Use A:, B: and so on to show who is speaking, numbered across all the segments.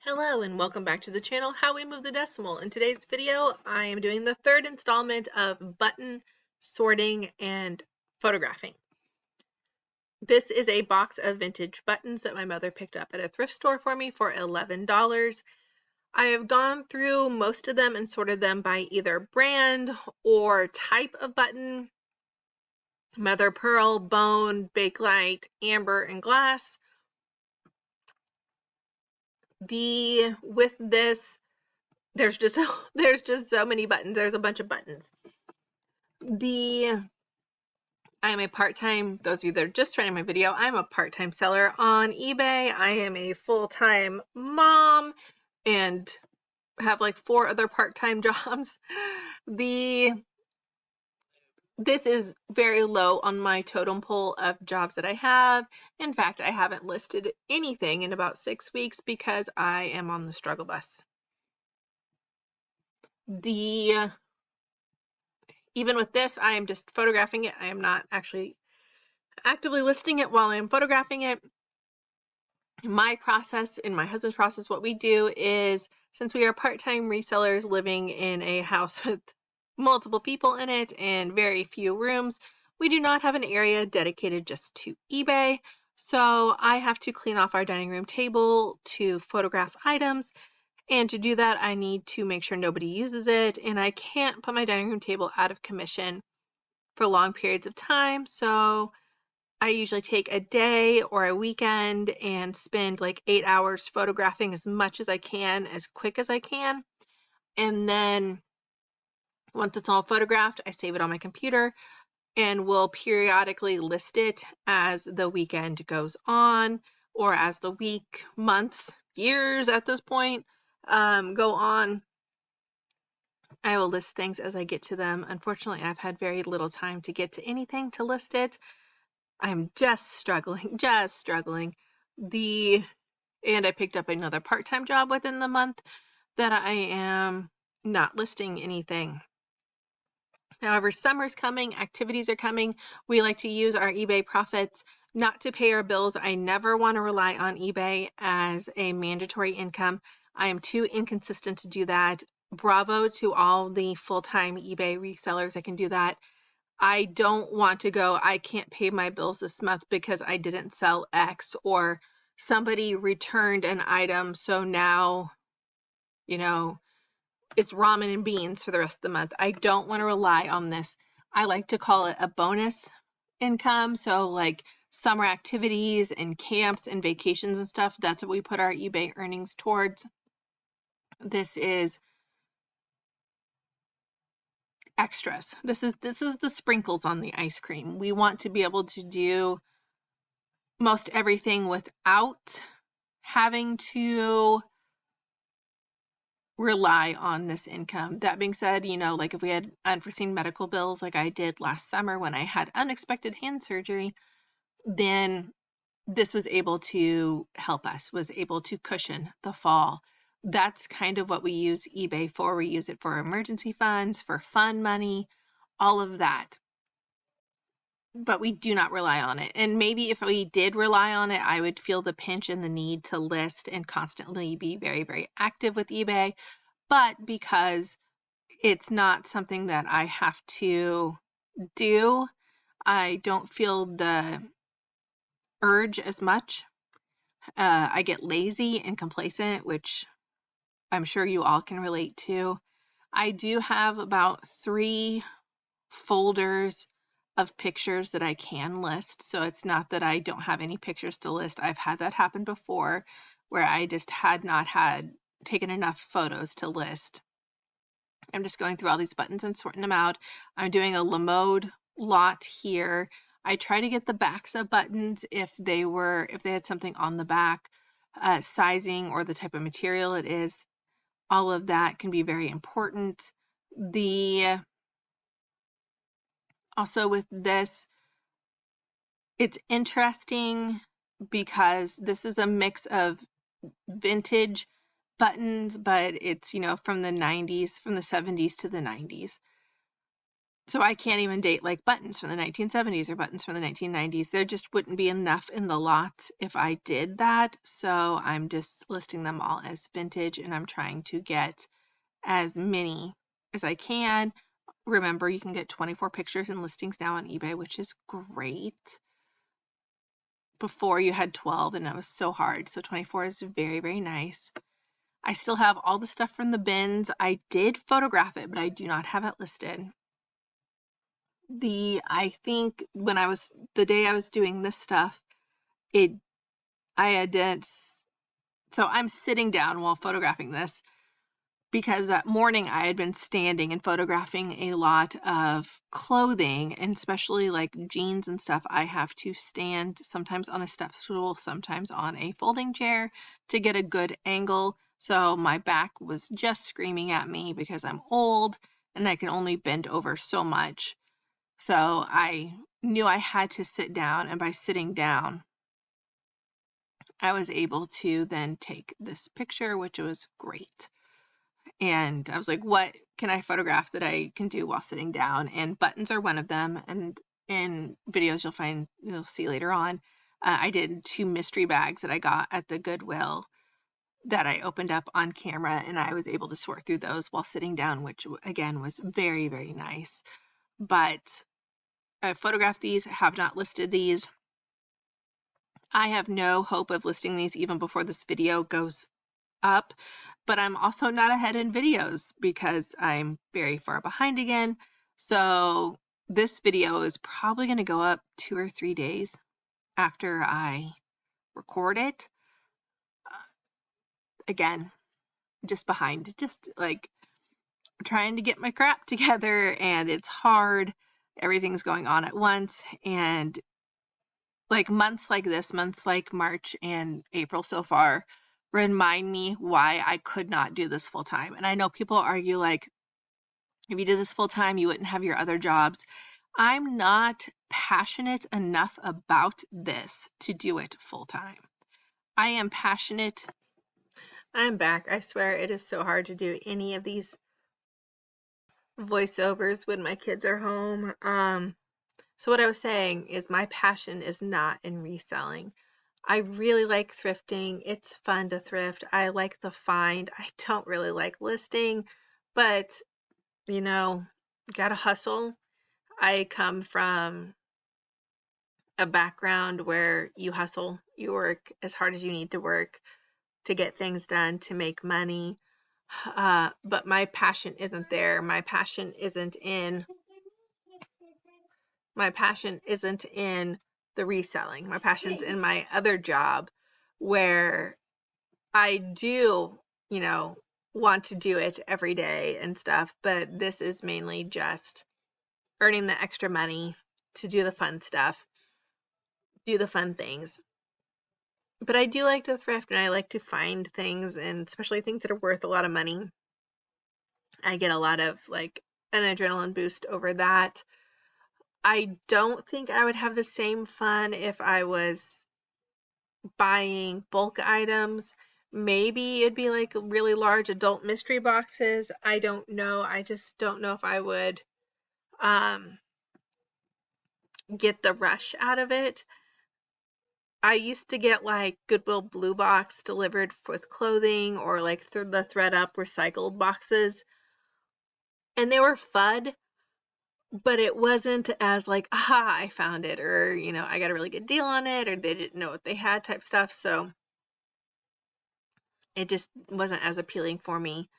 A: Hello and welcome back to the channel How We Move the Decimal. In today's video I am doing the third installment of button sorting and photographing. This is a box of vintage buttons that my mother picked up at a thrift store for me for $11. I have gone through most of them and sorted them by either brand or type of button: mother pearl, bone, bakelite, amber, and glass. With this, there's just so many buttons. There's a bunch of buttons. I am a part-time, those of you that are just finding my video, I'm a part-time seller on eBay. I am a full-time mom and have like 4 other part-time jobs. This is very low on my totem pole of jobs that I have. In fact, I haven't listed anything in about 6 weeks because I am on the struggle bus. Even with this, I am just photographing it. I am not actually actively listing it while I'm photographing it. My process and my husband's process, what we do is, since we are part-time resellers living in a house with multiple people in it and very few rooms, we do not have an area dedicated just to eBay. So I have to clean off our dining room table to photograph items. And to do that, I need to make sure nobody uses it, and I can't put my dining room table out of commission for long periods of time. So I usually take a day or a weekend and spend like 8 hours photographing as much as I can, as quick as I can. And then once it's all photographed, I save it on my computer and will periodically list it as the weekend goes on, or as the week, months, years at this point go on. I will list things as I get to them. Unfortunately, I've had very little time to get to anything to list it. I'm just struggling. And I picked up another part-time job within the month that I am not listing anything. However, summer's coming, activities are coming. We like to use our eBay profits not to pay our bills. I never want to rely on eBay as a mandatory income. I am too inconsistent to do that. Bravo to all the full-time eBay resellers that can do that. I don't want to go, I can't pay my bills this month because I didn't sell X, or somebody returned an item, so now, it's ramen and beans for the rest of the month. I don't want to rely on this. I like to call it a bonus income. So like summer activities and camps and vacations and stuff, that's what we put our eBay earnings towards. This is extras. This is the sprinkles on the ice cream. We want to be able to do most everything without having to rely on this income. That being said, like if we had unforeseen medical bills like I did last summer when I had unexpected hand surgery, then this was able to help us, was able to cushion the fall. That's kind of what we use eBay for. We use it for emergency funds, for fun money, all of that. But we do not rely on it. And maybe if we did rely on it, I would feel the pinch and the need to list and constantly be very, very active with eBay. But because it's not something that I have to do, I don't feel the urge as much. I get lazy and complacent, which I'm sure you all can relate to. I do have about 3 folders of pictures that I can list, so it's not that I don't have any pictures to list. I've had that happen before where I just had not taken enough photos to list. I'm just going through all these buttons and sorting them out. I'm doing a Lamode lot here. I try to get the backs of buttons if they had something on the back, sizing or the type of material it is. All of that can be very important. Also with this, it's interesting because this is a mix of vintage buttons, but it's, from the 90s, from the 70s to the 90s. So I can't even date like buttons from the 1970s or buttons from the 1990s. There just wouldn't be enough in the lot if I did that. So I'm just listing them all as vintage, and I'm trying to get as many as I can. Remember, you can get 24 pictures and listings now on eBay, which is great. Before you had 12 and that was so hard. So 24 is very, very nice. I still have all the stuff from the bins. I did photograph it, but I do not have it listed. I think when the day I was doing this stuff, so I'm sitting down while photographing this, because that morning I had been standing and photographing a lot of clothing, and especially like jeans and stuff. I have to stand sometimes on a step stool, sometimes on a folding chair to get a good angle. So my back was just screaming at me because I'm old and I can only bend over so much. So I knew I had to sit down, and by sitting down, I was able to then take this picture, which was great. And I was like, what can I photograph that I can do while sitting down? And buttons are one of them. And in videos you'll see later on, I did 2 mystery bags that I got at the Goodwill that I opened up on camera, and I was able to sort through those while sitting down, which again was very, very nice. But I photographed these, have not listed these. I have no hope of listing these even before this video goes up, but I'm also not ahead in videos because I'm very far behind again. So this video is probably going to go up 2 or 3 days after I record it. Again, just behind, just like trying to get my crap together, and it's hard. Everything's going on at once, and like months like this, months like March and April so far, remind me why I could not do this full time. And I know people argue like, if you did this full time, you wouldn't have your other jobs. I'm not passionate enough about this to do it full time. I am passionate. I'm back. I swear it is so hard to do any of these voiceovers when my kids are home. So what I was saying is my passion is not in reselling. I really like thrifting. It's fun to thrift. I like the find. I don't really like listing, but gotta hustle. I come from a background where you hustle, you work as hard as you need to work to get things done, to make money. But my passion isn't there. My passion isn't in the reselling. My passion's in my other job, where I do, want to do it every day and stuff, but this is mainly just earning the extra money to do the fun stuff, do the fun things. But I do like to thrift, and I like to find things, and especially things that are worth a lot of money. I get a lot of like an adrenaline boost over that. I don't think I would have the same fun if I was buying bulk items. Maybe it'd be like really large adult mystery boxes. I don't know. I just don't know if I would get the rush out of it. I used to get like Goodwill Blue Box delivered with clothing, or like the ThredUp recycled boxes. And they were fun, but it wasn't as like, aha, I found it, or, I got a really good deal on it, or they didn't know what they had type stuff. So it just wasn't as appealing for me.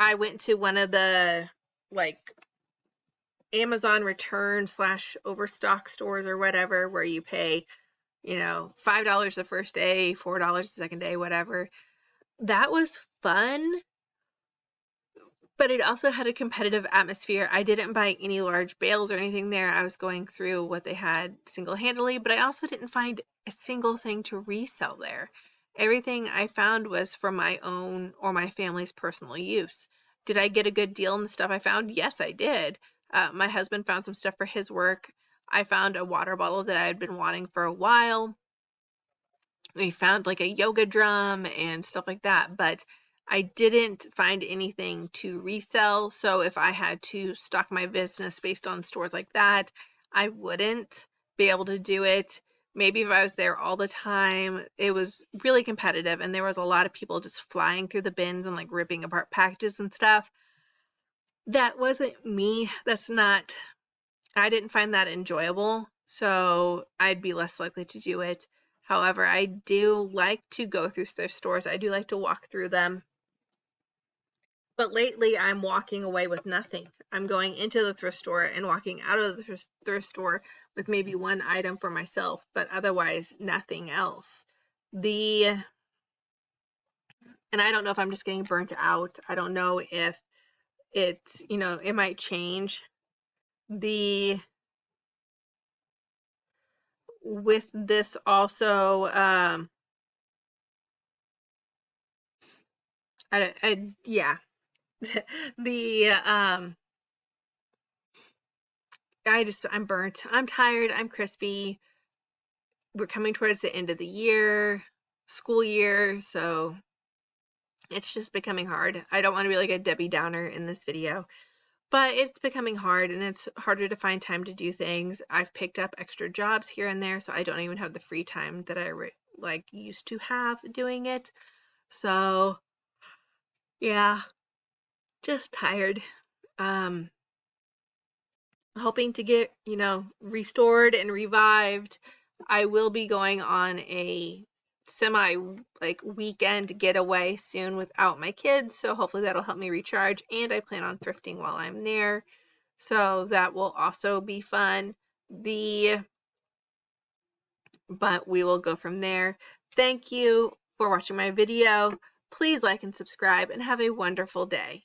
A: I went to one of the like Amazon return / overstock stores or whatever, where you pay, $5 the first day, $4 the second day, whatever. That was fun, but it also had a competitive atmosphere. I didn't buy any large bales or anything there. I was going through what they had single-handedly, but I also didn't find a single thing to resell there. Everything I found was for my own or my family's personal use. Did I get a good deal on the stuff I found? Yes, I did. My husband found some stuff for his work. I found a water bottle that I had been wanting for a while. We found like a yoga drum and stuff like that, but I didn't find anything to resell, so if I had to stock my business based on stores like that, I wouldn't be able to do it. Maybe if I was there all the time, it was really competitive and there was a lot of people just flying through the bins and like ripping apart packages and stuff. That wasn't me. I didn't find that enjoyable, so I'd be less likely to do it. However, I do like to go through thrift stores. I do like to walk through them. But lately, I'm walking away with nothing. I'm going into the thrift store and walking out of the thrift store with maybe one item for myself, but otherwise nothing else. And I don't know if I'm just getting burnt out. I don't know if it might change. With this also, yeah, the I'm burnt. I'm tired. I'm crispy. We're coming towards the end of the year, school year, so it's just becoming hard. I don't want to be like a Debbie Downer in this video, but it's becoming hard and it's harder to find time to do things. I've picked up extra jobs here and there, so I don't even have the free time that I used to have doing it. So, yeah, just tired. Um, hoping to get, restored and revived. I will be going on a semi weekend getaway soon without my kids, so hopefully that'll help me recharge, and I plan on thrifting while I'm there. So that will also be fun. But we will go from there. Thank you for watching my video. Please like and subscribe and have a wonderful day.